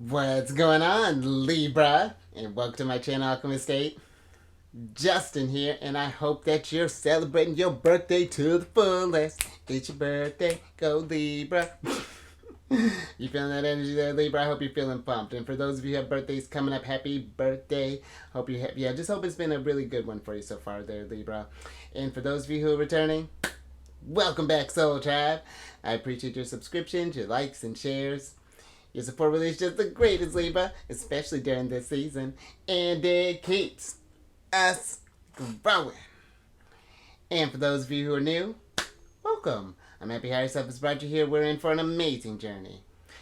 What's going on, Libra? And welcome to my channel, Alchemist. Justin here, and I hope that you're celebrating your birthday to the fullest. It's your birthday, go Libra. You feeling that energy there, Libra? I hope you're feeling pumped. And for those of you who have birthdays coming up, happy birthday. Hope you have, just hope it's been a really good one for you so far there, Libra. And for those of you who are returning, welcome back, Soul Tribe. I appreciate your subscriptions, your likes, and shares. Your support really is just the greatest, Libra, especially during this season, and it keeps us growing. And for those of you who are new, welcome. I'm happy how yourself has brought you here. We're in for an amazing journey,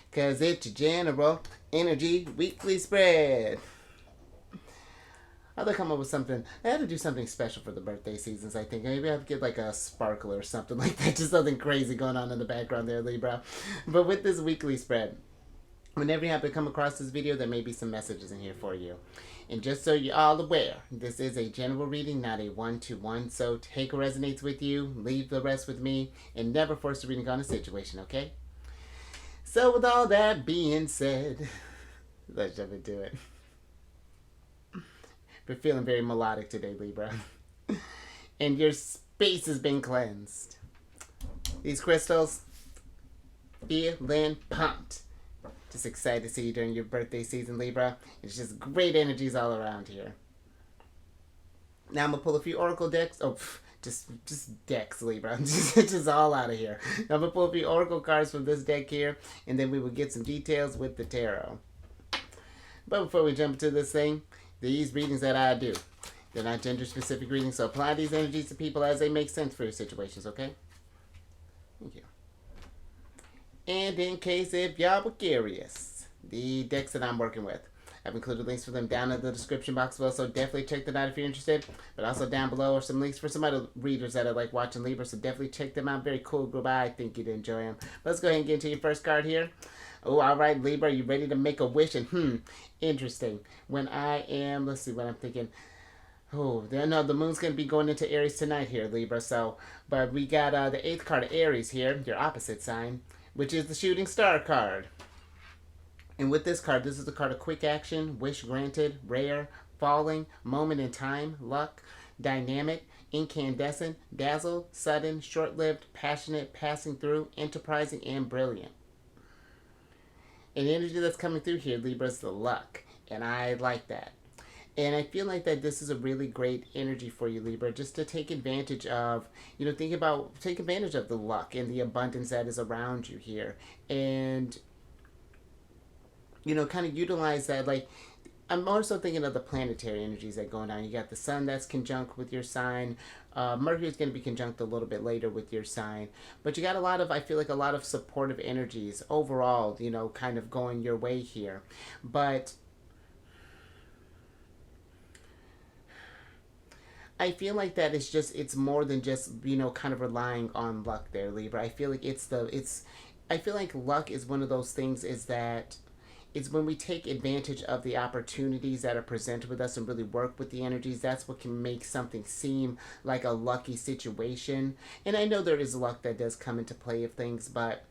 because it's your general energy weekly spread. I had to come up with something. I had to do something special for the birthday seasons, I think. Maybe I have to get like a sparkler or something like that. Just something crazy going on in the background there, Libra. But with this weekly spread, whenever you happen to come across this video, there may be some messages in here for you. And just so you're all aware, this is a general reading, not a one-to-one. So take what resonates with you, leave the rest with me, and never force a reading on a situation, okay? So with all that being said, let's jump into it. We're feeling very melodic today, Libra. And your space has been cleansed. These crystals, feeling pumped. Just excited to see you during your birthday season, Libra. It's just great energies all around here. Now I'm going to pull a few oracle decks. Oh, just decks, Libra. just all out of here. Now I'm going to pull a few oracle cards from this deck here, and then we will get some details with the tarot. But before we jump into this thing, these readings that I do, they're not gender-specific readings, so apply these energies to people as they make sense for your situations, okay? Thank you. And in case if y'all were curious, the decks that I'm working with, I've included links for them down in the description box below, so definitely check them out if you're interested. But also down below are some links for some other readers that are like watching Libra, so definitely check them out. Very cool group. I think you'd enjoy them. Let's go ahead and get into your first card here. Oh, all right, Libra, you ready to make a wish? And interesting. When I am, let's see what I'm thinking. Oh, no, the moon's going to be going into Aries tonight here, Libra. So, but we got the 8th card of Aries here, your opposite sign, which is the Shooting Star card. And with this card, this is the card of quick action, wish granted, rare, falling, moment in time, luck, dynamic, incandescent, dazzle, sudden, short-lived, passionate, passing through, enterprising, and brilliant. And the energy that's coming through here, Libra, is the luck. And I like that. And I feel like that this is a really great energy for you, Libra, just to take advantage of, take advantage of the luck and the abundance that is around you here. And, kind of utilize that. Like, I'm also thinking of the planetary energies that are going on. You got the sun that's conjunct with your sign. Mercury's going to be conjunct a little bit later with your sign. But you got I feel like a lot of supportive energies overall, kind of going your way here. But I feel like that is it's more than just, kind of relying on luck there, Libra. I feel like I feel like luck is one of those things it's when we take advantage of the opportunities that are presented with us and really work with the energies. That's what can make something seem like a lucky situation. And I know there is luck that does come into play of things, but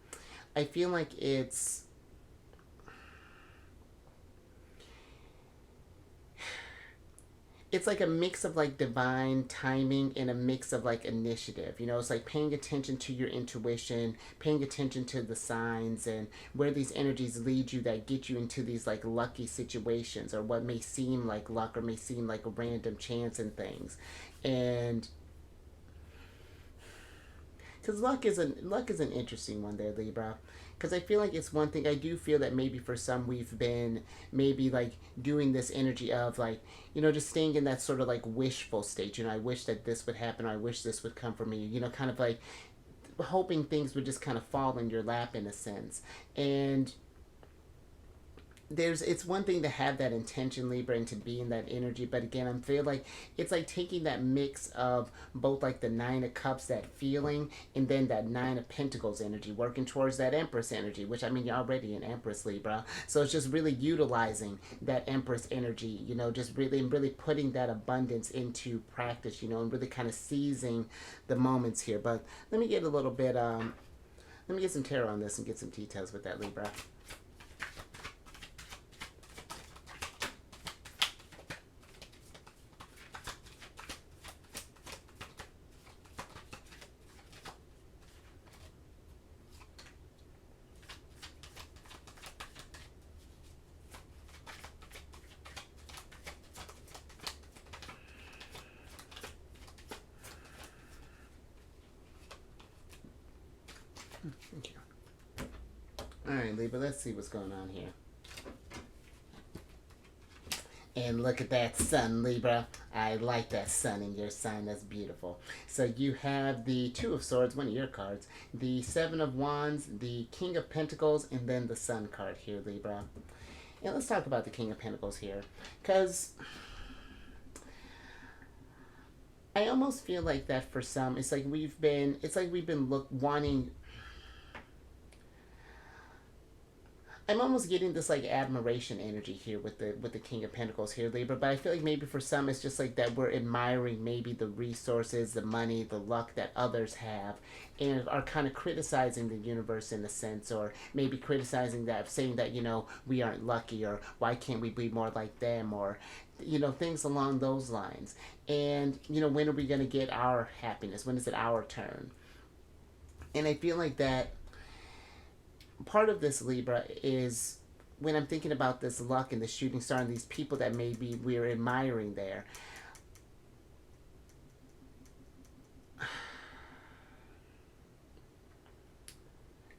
I feel like it's like a mix of like divine timing and a mix of like initiative. It's like paying attention to your intuition, paying attention to the signs and where these energies lead you that get you into these like lucky situations, or what may seem like luck or may seem like a random chance and things. And because luck is an interesting one there, Libra. Because I feel like it's one thing. I do feel that maybe for some we've been maybe like doing this energy of like, just staying in that sort of like wishful state. I wish that this would happen, or I wish this would come for me. Kind of like hoping things would just kind of fall in your lap in a sense. And it's one thing to have that intention, Libra, and to be in that energy, but again, I feel like it's like taking that mix of both like the 9 of Cups, that feeling, and then that 9 of Pentacles energy, working towards that Empress energy, which, you're already an Empress, Libra, so it's just really utilizing that Empress energy, just really putting that abundance into practice, and really kind of seizing the moments here. But let me get a little bit, let me get some tarot on this and get some details with that, Libra. All right, Libra, let's see what's going on here. And look at that sun, Libra. I like that sun in your sign. That's beautiful. So you have the Two of Swords, one of your cards, the Seven of Wands, the King of Pentacles, and then the Sun card here, Libra. And let's talk about the King of Pentacles here. Because I almost feel like that for some, it's like we've been wanting. I'm almost getting this like admiration energy here with the King of Pentacles here, Libra. But I feel like maybe for some it's just like that we're admiring maybe the resources, the money, the luck that others have, and are kind of criticizing the universe in a sense, or maybe criticizing that, saying that we aren't lucky, or why can't we be more like them, or things along those lines. And when are we gonna get our happiness? When is it our turn? And I feel like that part of this, Libra, is when I'm thinking about this luck and the shooting star and these people that maybe we're admiring there.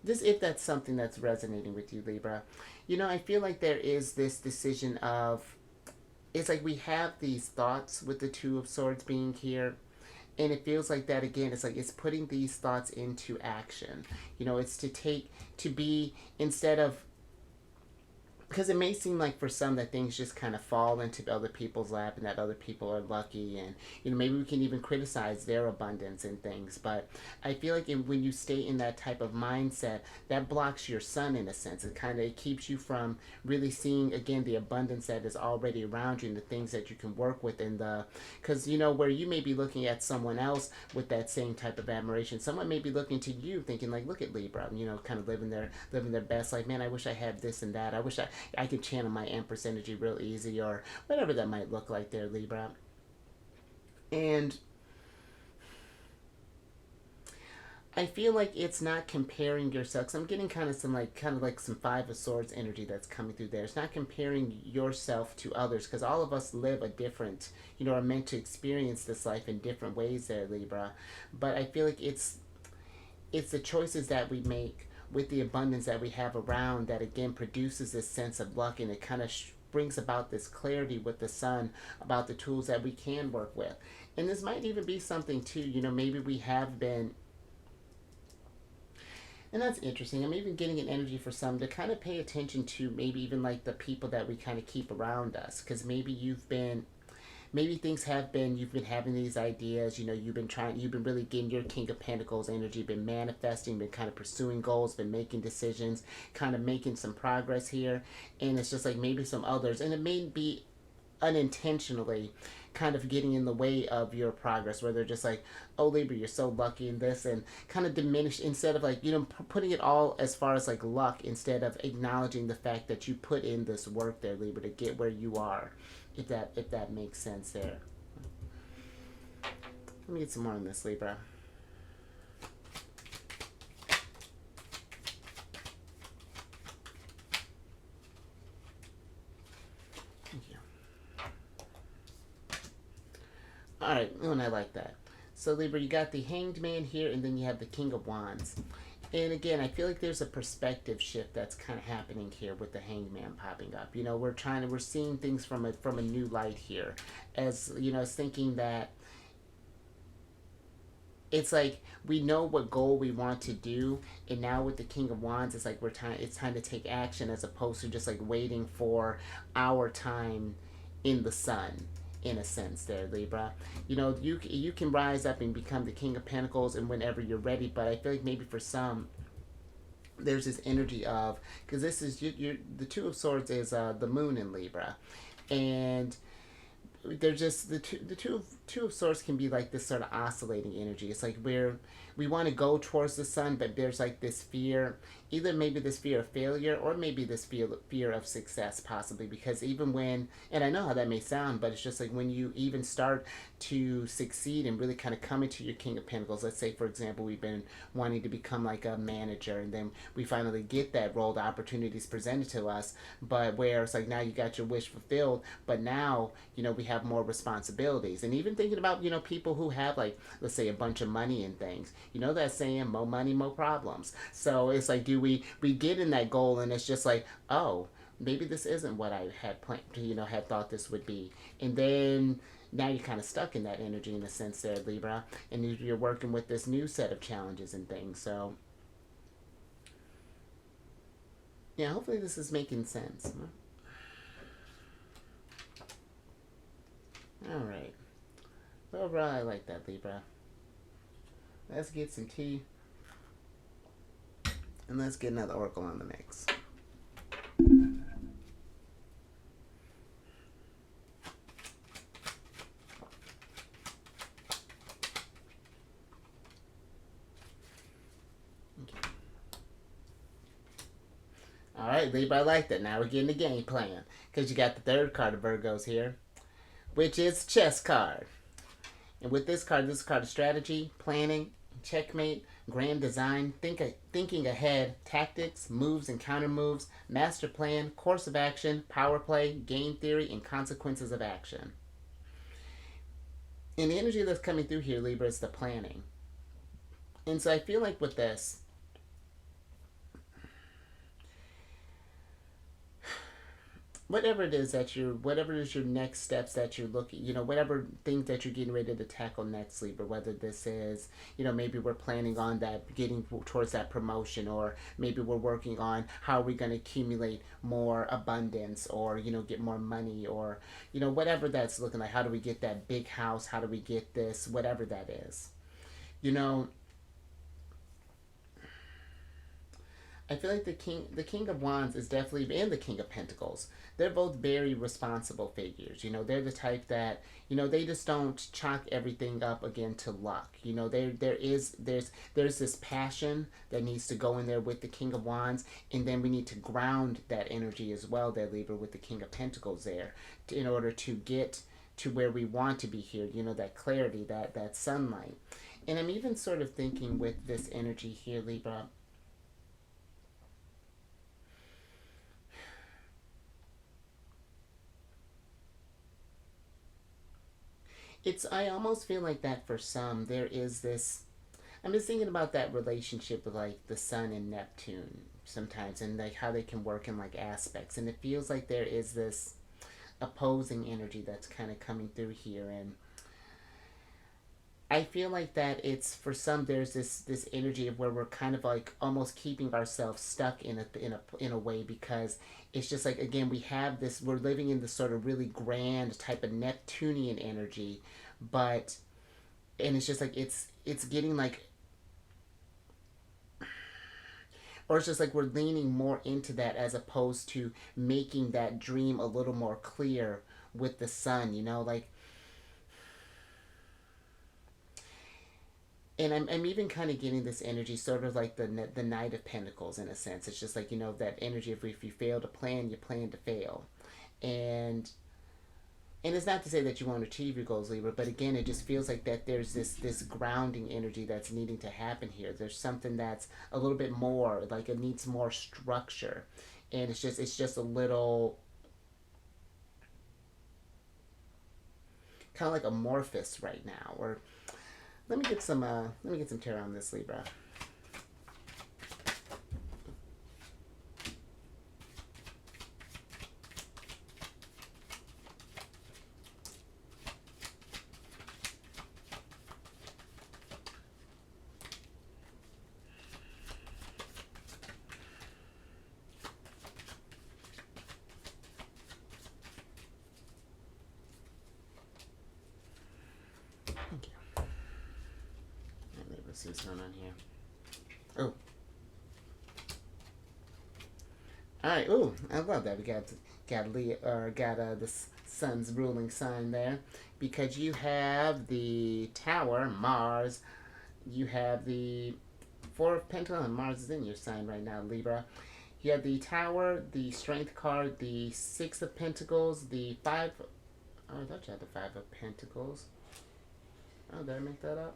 Just if that's something that's resonating with you, Libra, I feel like there is this decision of, it's like we have these thoughts with the Two of Swords being here. And it feels like that again. It's like it's putting these thoughts into action. It's to be, instead of, because it may seem like for some that things just kind of fall into other people's lap and that other people are lucky, and maybe we can even criticize their abundance and things. But I feel like when you stay in that type of mindset, that blocks your sun in a sense. It keeps you from really seeing again the abundance that is already around you and the things that you can work with, and because where you may be looking at someone else with that same type of admiration, someone may be looking to you thinking like, look at Libra, kind of living their best life. Man, I wish I had this and that. I wish I could channel my Empress energy real easy, or whatever that might look like there, Libra. And I feel like it's not comparing yourself, because I'm getting kind of some Five of Swords energy that's coming through there. It's not comparing yourself to others, because all of us live a different, are meant to experience this life in different ways there, Libra. But I feel like it's the choices that we make with the abundance that we have around that again produces this sense of luck, and it kind of brings about this clarity with the sun about the tools that we can work with. And this might even be something too, maybe we have been, and that's interesting. I'm even getting an energy for some to kind of pay attention to maybe even like the people that we kind of keep around us, because maybe you've been you've been having these ideas, you've been really getting your King of Pentacles energy, been manifesting, been kind of pursuing goals, been making decisions, kind of making some progress here. And it's just like maybe some others, and it may be unintentionally kind of getting in the way of your progress, where they're just like, oh, Libra, you're so lucky in this, and kind of diminish, instead of like, putting it all as far as like luck, instead of acknowledging the fact that you put in this work there, Libra, to get where you are. If that makes sense there. Let me get some more on this, Libra. Thank you. Alright, and I like that. So Libra, you got the Hanged Man here, and then you have the King of Wands. And again, I feel like there's a perspective shift that's kind of happening here with the Hanged Man popping up. We're seeing things from a new light here, as as thinking that it's like we know what goal we want to do, and now with the King of Wands, it's like it's time to take action, as opposed to just like waiting for our time in the sun. In a sense there, Libra, you can rise up and become the King of Pentacles and whenever you're ready. But I feel like maybe for some there's this energy of, because this is the Two of Swords is the moon in Libra, and they're just the two of Swords can be like this sort of oscillating energy. It's like we want to go towards the sun, but there's like this fear, either maybe this fear of failure, or maybe this fear of success, possibly, because even when, and I know how that may sound, but it's just like when you even start to succeed and really kind of come into your King of Pentacles. Let's say, for example, we've been wanting to become like a manager, and then we finally get that role, the opportunities presented to us, but where it's like now you got your wish fulfilled, but now we have more responsibilities. And even thinking about people who have, like, let's say, a bunch of money and things, that saying, more money, more problems. So it's like, do we get in that goal and it's just like, oh, maybe this isn't what I had planned, had thought this would be. And then now you're kind of stuck in that energy in a sense there, Libra, and you're working with this new set of challenges and things. So yeah, hopefully this is making sense. All right. Well, overall, I like that, Libra. Let's get some tea. And let's get another oracle on the mix. Okay. All right, Libra, I like that. Now we're getting the game plan. Because you got the third card of Virgos here, which is chess card. And with this card is strategy, planning, checkmate, grand design, thinking ahead, tactics, moves and counter moves, master plan, course of action, power play, game theory, and consequences of action. And the energy that's coming through here, Libra, is the planning. And so I feel like with this, whatever it is your next steps that you're looking, whatever things that you're getting ready to tackle next, Libra, whether this is, maybe we're planning on that, getting towards that promotion, or maybe we're working on how are we going to accumulate more abundance, or, get more money, or, whatever that's looking like. How do we get that big house? How do we get this? Whatever that is. I feel like the King of Wands is definitely, and the King of Pentacles, they're both very responsible figures. They're the type that, they just don't chalk everything up again to luck. There's this passion that needs to go in there with the King of Wands, and then we need to ground that energy as well there, Libra, with the King of Pentacles there, in order to get to where we want to be here, that clarity, that sunlight. And I'm even sort of thinking with this energy here, Libra, I almost feel like that for some, there is this, I'm just thinking about that relationship with like the Sun and Neptune sometimes, and like how they can work in like aspects. And it feels like there is this opposing energy that's kind of coming through here. And I feel like that it's, for some, there's this energy of where we're kind of like almost keeping ourselves stuck in a way, because it's just like, again, we're living in this sort of really grand type of Neptunian energy, and it's just like it's getting like, or it's just like we're leaning more into that as opposed to making that dream a little more clear with the Sun, like. And I'm even kind of getting this energy, sort of like the Knight of Pentacles in a sense. It's just like, that energy of if you fail to plan, you plan to fail. And it's not to say that you won't achieve your goals, Libra, but again, it just feels like that there's this grounding energy that's needing to happen here. There's something that's a little bit more, like it needs more structure. And it's just a little kind of like amorphous right now, or let me get some tarot on this, Libra. Thank you. Let's see what's going on here. Oh. Alright, ooh, I love that. We got the Sun's ruling sign there. Because you have the Tower, Mars. You have the Four of Pentacles, and Mars is in your sign right now, Libra. You have the Tower, the Strength card, the Six of Pentacles, the Five. Oh, I thought you had the Five of Pentacles. Oh, did I make that up?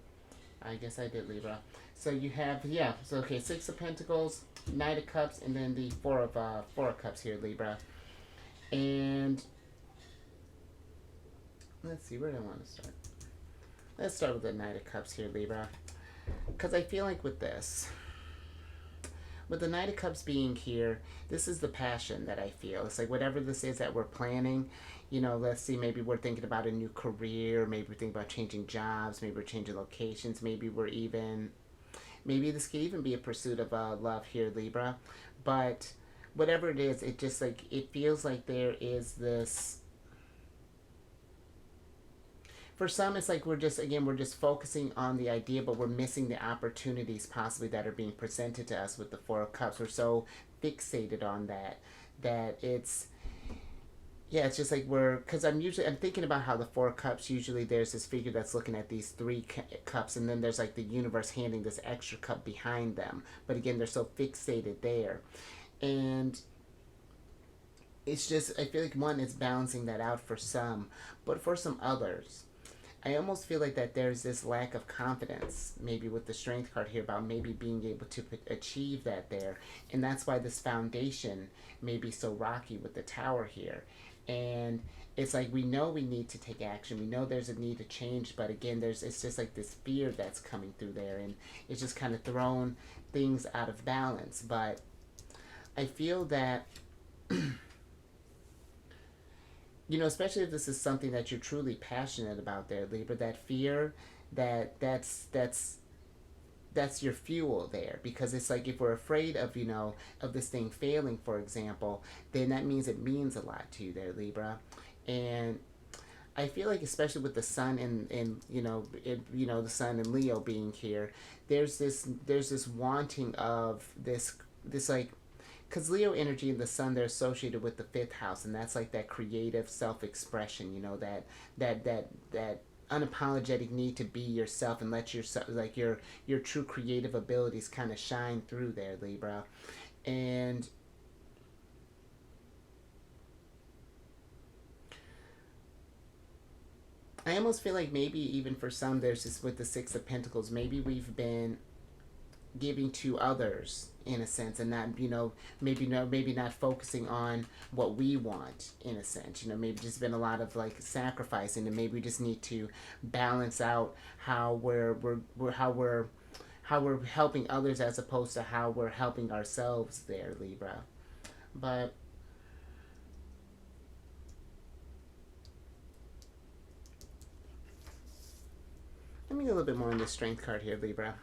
I guess I did, Libra. So you have, okay, Six of Pentacles, Knight of Cups, and then the Four of Cups here, Libra. And let's see, where do I want to start? Let's start with the Knight of Cups here, Libra. Because I feel like with this, with the Knight of Cups being here, this is the passion that I feel. It's like whatever this is that we're planning, you know, let's see, maybe we're thinking about a new career, maybe we're thinking about changing jobs, maybe we're changing locations, maybe we're even, maybe this could even be a pursuit of love here, Libra. But whatever it is, it just like, it feels like there is this, for some it's like we're just, again, we're just focusing on the idea, but we're missing the opportunities possibly that are being presented to us with the Four of Cups. We're so fixated on that that it's, yeah, it's just like we're, because I'm thinking about how the Four of Cups, usually there's this figure that's looking at these three cups, and then there's like the universe handing this extra cup behind them, but again, they're so fixated there. And it's just, I feel like one is balancing that out for some, but for some others, I almost feel like that there's this lack of confidence, maybe with the Strength card here, about maybe being able to achieve that there. And that's why this foundation may be so rocky with the Tower here. And it's like we know we need to take action. We know there's a need to change, but again, it's just like this fear that's coming through there, and it's just kind of thrown things out of balance. But I feel that you know, especially if this is something that you're truly passionate about there, Libra, that fear, that's your fuel there, because it's like if we're afraid of, you know, of this thing failing, for example, then that means it means a lot to you there, Libra. And I feel like, especially with the sun and you know, the sun and Leo being here, there's this wanting of this like, because Leo energy and the sun, they're associated with the fifth house, and that's like that creative self-expression, you know, that unapologetic need to be yourself and let yourself, like your true creative abilities kind of shine through there, Libra. And I almost feel like maybe even for some, there's this with the Six of Pentacles, maybe we've been giving to others in a sense, and not, you know, maybe not focusing on what we want in a sense, you know, maybe just been a lot of like sacrificing, and maybe we just need to balance out how we're helping others as opposed to how we're helping ourselves there, Libra. But let me get a little bit more on the Strength card here, Libra.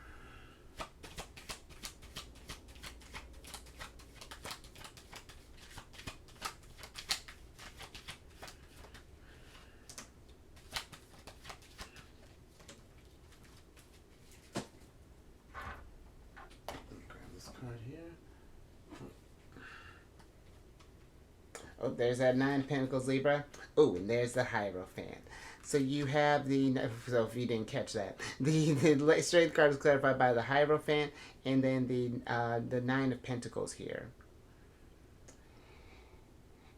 Oh, there's that Nine of Pentacles, Libra. Oh, and there's the Hierophant. So you have the, so if you didn't catch that, the Strength card is clarified by the Hierophant, and then the Nine of Pentacles here.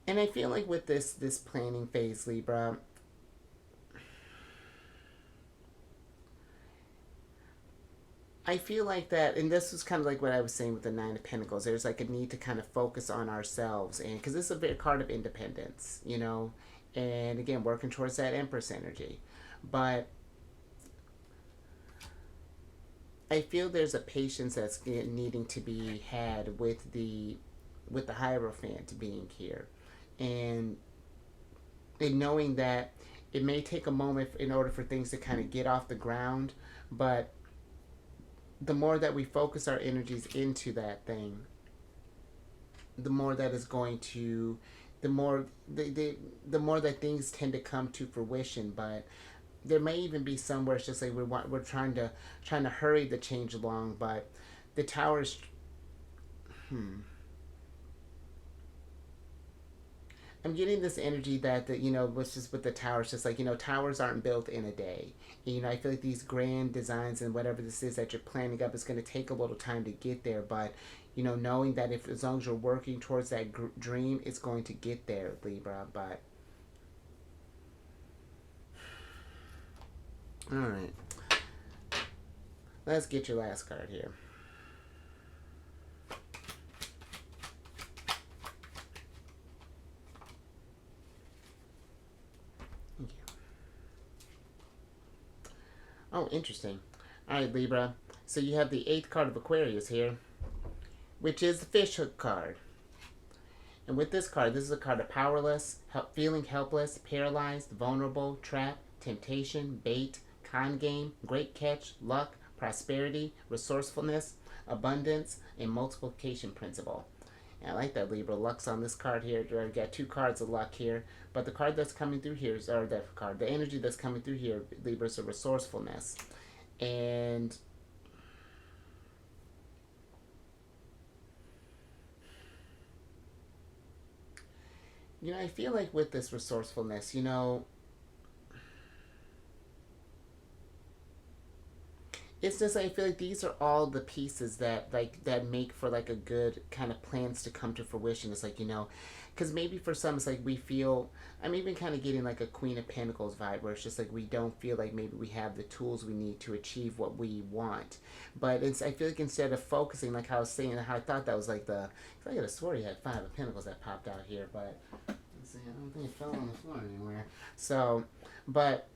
And I feel like with this planning phase, Libra, I feel like that, and this was kind of like what I was saying with the Nine of Pentacles. There's like a need to kind of focus on ourselves, and because this is a big card of independence, you know, and again, working towards that Empress energy. But I feel there's a patience that's needing to be had with the Hierophant being here, and knowing that it may take a moment in order for things to kind of get off the ground, but the more that we focus our energies into that thing, the more that is going to, the more the more that things tend to come to fruition. But there may even be some where it's just like we're trying to hurry the change along, but the Tower is, I'm getting this energy that you know, was just with the towers, just like, you know, towers aren't built in a day. And, you know, I feel like these grand designs and whatever this is that you're planning up is going to take a little time to get there. But, you know, knowing that if, as long as you're working towards that dream, it's going to get there, Libra. But all right, let's get your last card here. Oh, interesting. All right, Libra. So you have the eighth card of Aquarius here. which is the fish hook card. And with this card, this is a card of powerless, feeling helpless, paralyzed, vulnerable, trapped, temptation, bait, con game, great catch, luck, prosperity, resourcefulness, abundance, and multiplication principle. And I like that, Libra. Luck's on this card here. I've got 2 cards of luck here. But the card that's coming through here is, or that card, the energy that's coming through here, Libra, is a resourcefulness. And I feel like with this resourcefulness, it's just I feel like these are all the pieces that make for like a good kind of plans to come to fruition. It's like because maybe for some it's like we feel I'm even kind of getting like a Queen of Pentacles vibe where it's just like we don't feel like maybe we have the tools we need to achieve what we want. But I feel like instead of focusing like how I was saying how I thought that was like I could have swore you had 5 of Pentacles that popped out here, but let's see, I don't think it fell on the floor anywhere. So, but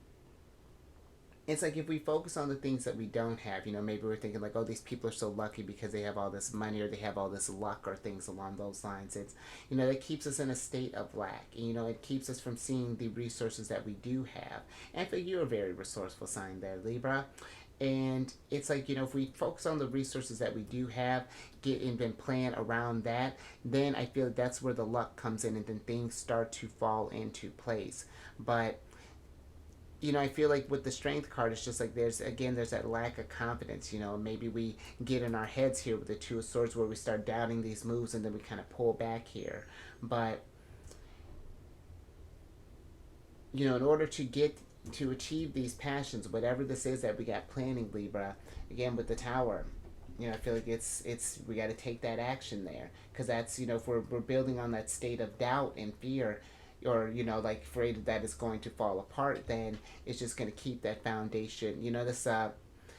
it's like if we focus on the things that we don't have, maybe we're thinking like, oh, these people are so lucky because they have all this money or they have all this luck or things along those lines. It's, that keeps us in a state of lack. It keeps us from seeing the resources that we do have. And I feel you're a very resourceful sign there, Libra. And it's like, if we focus on the resources that we do have, get and then plan around that, then I feel that's where the luck comes in and then things start to fall into place. But I feel like with the strength card, it's just like there's that lack of confidence. Maybe we get in our heads here with the 2 of Swords where we start doubting these moves and then we kind of pull back here. But, in order to achieve these passions, whatever this is that we got planning, Libra, again with the Tower, I feel like it's we got to take that action there because that's, if we're building on that state of doubt and fear, or like afraid that it's going to fall apart, then it's just going to keep that foundation,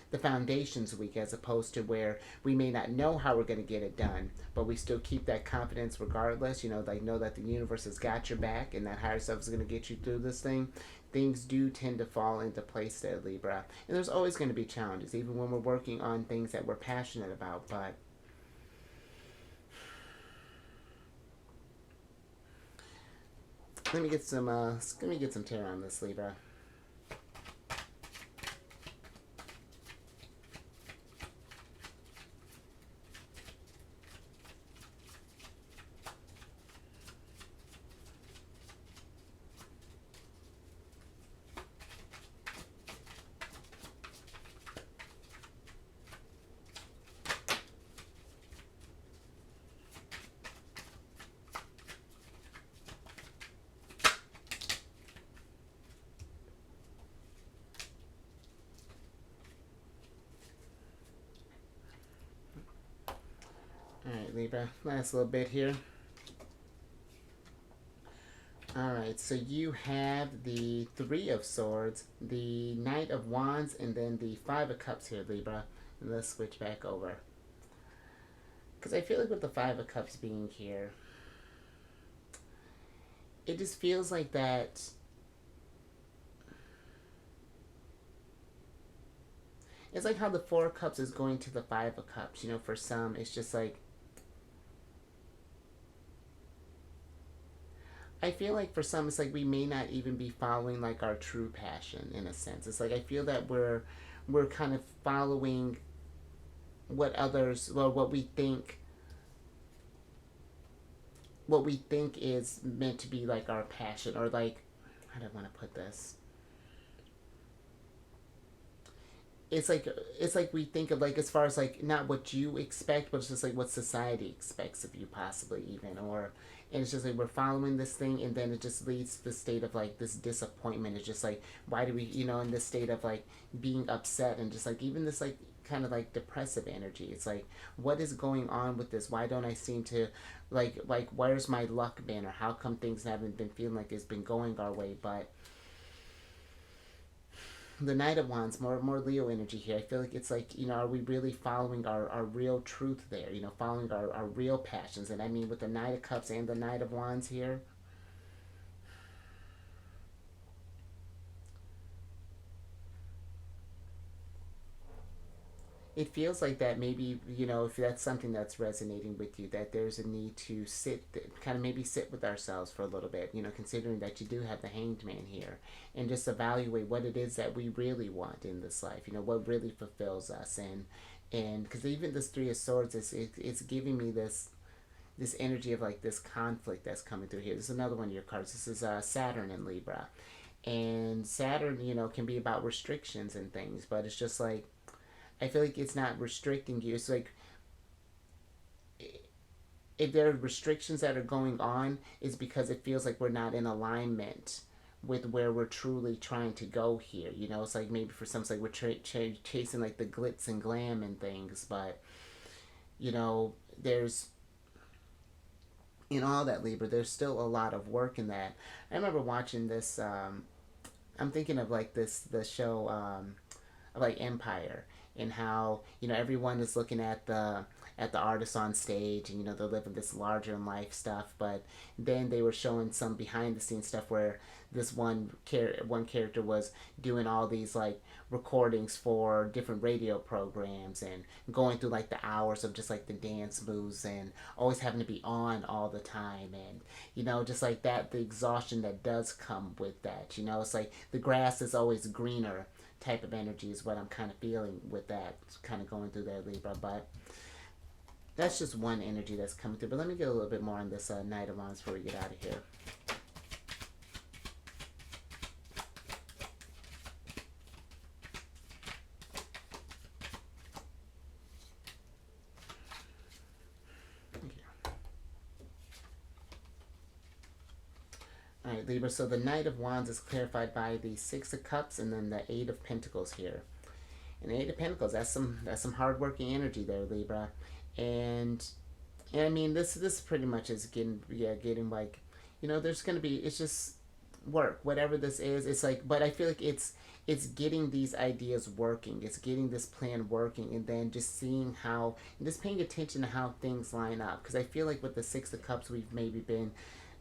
the foundation's weak, as opposed to where we may not know how we're going to get it done, but we still keep that confidence regardless, like know that the universe has got your back and that higher self is going to get you through this thing. Things do tend to fall into place there, Libra, and there's always going to be challenges even when we're working on things that we're passionate about. But let me get some tarot on this, Libra. Alright, Libra, last little bit here. Alright, so you have the 3 of Swords, the Knight of Wands, and then the 5 of Cups here, Libra. And let's switch back over. Because I feel like with the 5 of Cups being here, it just feels like that. It's like how the 4 of Cups is going to the 5 of Cups. For some, it's just like, I feel like for some, it's like we may not even be following like our true passion in a sense. It's like I feel that we're kind of following what we think is meant to be like our passion, or like, how do I want to put this? It's like we think of like as far as like not what you expect, but it's just like what society expects of you, possibly even, and it's just like we're following this thing, and then it just leads to the state of like this disappointment. It's just like, why do we, in this state of like being upset and just like even this like kind of like depressive energy. It's like, what is going on with this? Why don't I seem to like where's my luck been, or how come things haven't been feeling like it's been going our way? But the Knight of Wands, more Leo energy here. I feel like it's like, are we really following our real truth there? Following our real passions. And I mean, with the Knight of Cups and the Knight of Wands here, it feels like that maybe, if that's something that's resonating with you, that there's a need to kind of maybe sit with ourselves for a little bit, considering that you do have the Hanged Man here, and just evaluate what it is that we really want in this life, what really fulfills us. And because even this Three of Swords, it's giving me this energy of like this conflict that's coming through here. This is another one of your cards. This is Saturn in Libra. And Saturn, can be about restrictions and things, but it's just like, I feel like it's not restricting you. It's like, if there are restrictions that are going on, it's because it feels like we're not in alignment with where we're truly trying to go here. It's like maybe for some, it's like we're chasing like the glitz and glam and things, but, there's, in all that, Libra, there's still a lot of work in that. I remember watching this, I'm thinking of like the show, of like Empire, and how everyone is looking at the artists on stage, and they're living this larger than life stuff, but then they were showing some behind the scenes stuff where this one character was doing all these like recordings for different radio programs, and going through like the hours of just like the dance moves, and always having to be on all the time, and just like that, the exhaustion that does come with that. It's like the grass is always greener type of energy is what I'm kind of feeling with that, kind of going through there, Libra. But that's just one energy that's coming through. But let me get a little bit more on this Knight of Wands before we get out of here. Alright, Libra, so the Knight of Wands is clarified by the Six of Cups and then the Eight of Pentacles here. And the Eight of Pentacles, that's some hard-working energy there, Libra. And I mean, this pretty much is getting like, there's going to be, it's just work, whatever this is. It's like, but I feel like it's getting these ideas working. It's getting this plan working, and then just seeing how, and just paying attention to how things line up. Because I feel like with the Six of Cups, we've maybe been,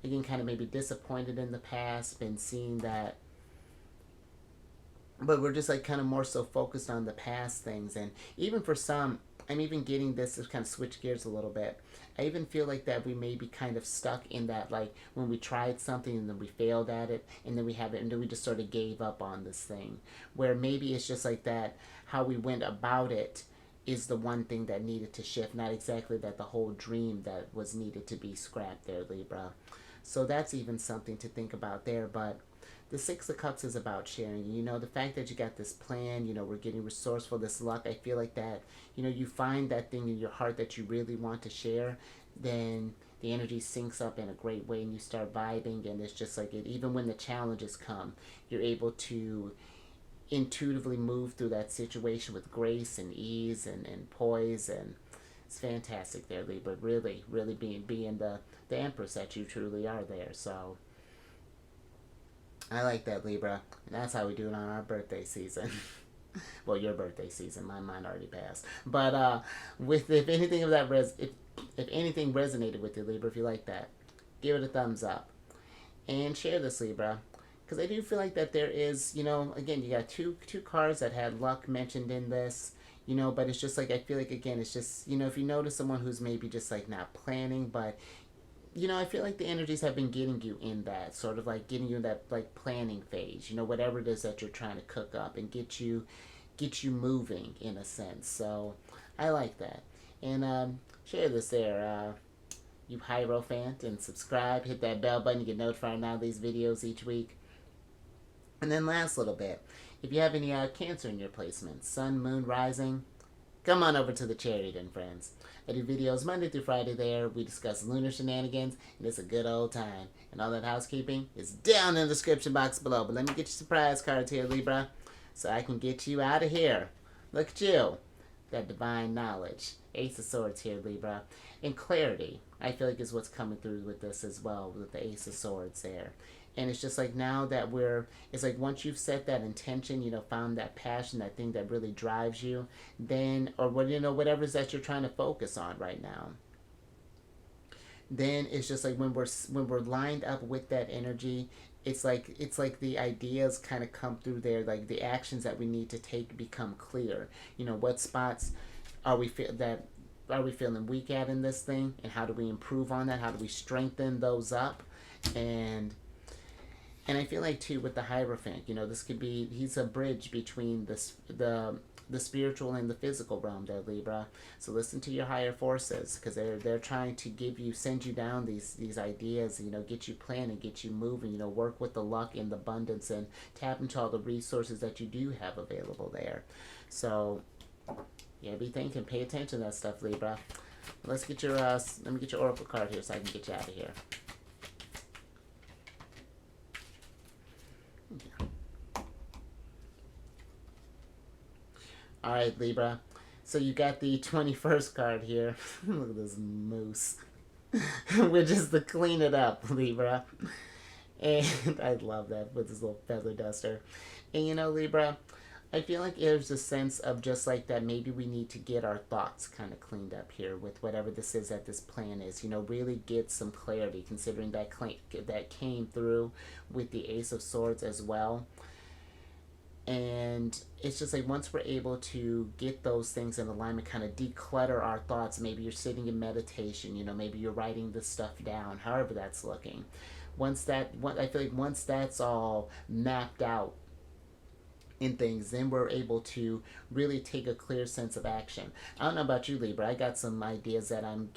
again, kind of maybe disappointed in the past, been seeing that, but we're just like kind of more so focused on the past things. And even for some, I'm even getting this to kind of switch gears a little bit. I even feel like that we may be kind of stuck in that, like when we tried something and then we failed at it, and then we have it, and then we just sort of gave up on this thing, where maybe it's just like that, how we went about it is the one thing that needed to shift, not exactly that the whole dream that was needed to be scrapped there, Libra. So that's even something to think about there. But the Six of Cups is about sharing. The fact that you got this plan, we're getting resourceful, this luck, I feel like that, you find that thing in your heart that you really want to share, then the energy syncs up in a great way, and you start vibing, and it's just like it, even when the challenges come, you're able to intuitively move through that situation with grace and ease and poise, and it's fantastic there, Libra. Really, really being the Empress that you truly are there. So I like that, Libra. And that's how we do it on our birthday season. Well, your birthday season. Mine already passed. But if anything of that if anything resonated with you, Libra, if you like that, give it a thumbs up and share this, Libra. Because I do feel like that there is, again, you got two cards that had luck mentioned in this. But it's just like, I feel like, again, it's just, if you notice someone who's maybe just like not planning, but I feel like the energies have been getting you in that, sort of like getting you in that like planning phase, whatever it is that you're trying to cook up, and get you moving in a sense. So I like that. And share this there, you Hierophant, and subscribe, hit that bell button, you get notified on all these videos each week. And then last little bit, if you have any Cancer in your placements, Sun, Moon, Rising, come on over to the charity then, friends. I do videos Monday through Friday there. We discuss lunar shenanigans, and it's a good old time. And all that housekeeping is down in the description box below. But let me get you surprise cards here, Libra, so I can get you out of here. Look at you. That divine knowledge. Ace of Swords here, Libra. And clarity, I feel like, is what's coming through with this as well, with the Ace of Swords there. And it's just like, now that it's like once you've set that intention, found that passion, that thing that really drives you, then, or whatever it is that you're trying to focus on right now, then it's just like when we're lined up with that energy, it's like the ideas kind of come through there, like the actions that we need to take become clear. What spots are we feel that are we feeling weak at in this thing, and how do we improve on that? How do we strengthen those up? And I feel like too with the Hierophant, this could be he's a bridge between the spiritual and the physical realm there, Libra. So listen to your higher forces, because they're trying to send you down these ideas, get you planning, get you moving, work with the luck and the abundance, and tap into all the resources that you do have available there. So yeah, be thinking, pay attention to that stuff, Libra. Let's get your let me get your oracle card here so I can get you out of here. All right, Libra. So you got the 21st card here. Look at this moose. Which is to clean it up, Libra. And I love that with this little feather duster. And Libra, I feel like there's a sense of just like that maybe we need to get our thoughts kind of cleaned up here with whatever this is that this plan is. Really get some clarity, considering that that came through with the Ace of Swords as well. And it's just like once we're able to get those things in alignment, kind of declutter our thoughts. Maybe you're sitting in meditation, maybe you're writing this stuff down, however that's looking. I feel like once that's all mapped out in things, then we're able to really take a clear sense of action. I don't know about you, Libra. I got some ideas that I'm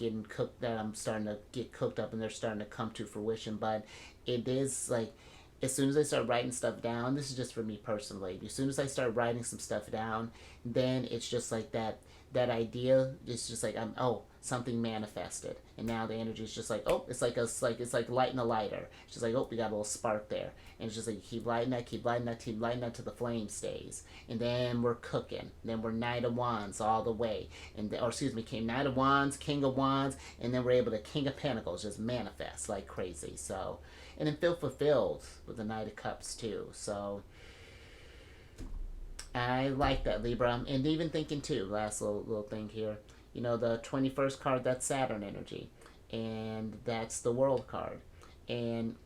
starting to get cooked up, and they're starting to come to fruition. But it is like, as soon as I start writing stuff down, this is just for me personally, as soon as I start writing some stuff down, then it's just like that idea is just like, something manifested, and now the energy is just like, it's like lighting a lighter. It's just like, we got a little spark there, and it's just like keep lighting that till the flame stays, and then we're cooking. Then we're Knight of Wands all the way, came Knight of Wands, King of Wands, and then we're able to King of Pentacles just manifest like crazy. So, and then feel fulfilled with the Knight of Cups too. So I like that, Libra. And even thinking too, last little thing here, the 21st card, that's Saturn energy, and that's the World card. And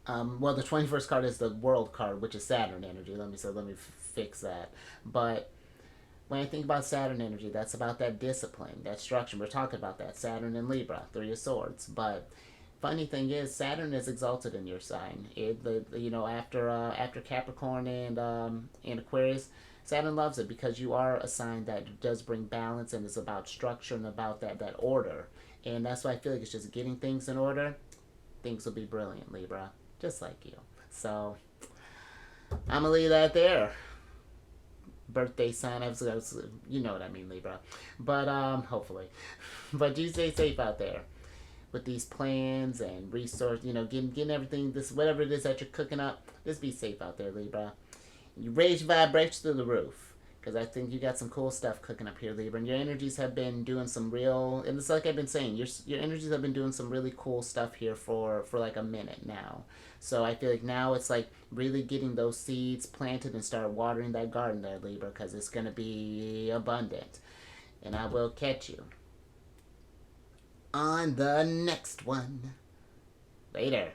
the 21st card is the World card, which is Saturn energy. Let me fix that. But when I think about Saturn energy, that's about that discipline, that structure. We're talking about that Saturn and Libra, Three of Swords. But funny thing is, Saturn is exalted in your sign. After Capricorn and Aquarius, Saturn loves it, because you are a sign that does bring balance, and is about structure and about that order. And that's why I feel like it's just getting things in order. Things will be brilliant, Libra, just like you. So I'm gonna leave that there. Birthday sign, you know what I mean, Libra. But hopefully, but you stay safe out there with these plans and resources, getting everything, whatever it is that you're cooking up. Just be safe out there, Libra. You raise your vibration through the roof, because I think you got some cool stuff cooking up here, Libra. And your energies have been doing some real, and it's like I've been saying, your energies have been doing some really cool stuff here for like a minute now. So I feel like now it's like really getting those seeds planted and start watering that garden there, Libra, because it's going to be abundant. And I will catch you on the next one. Later.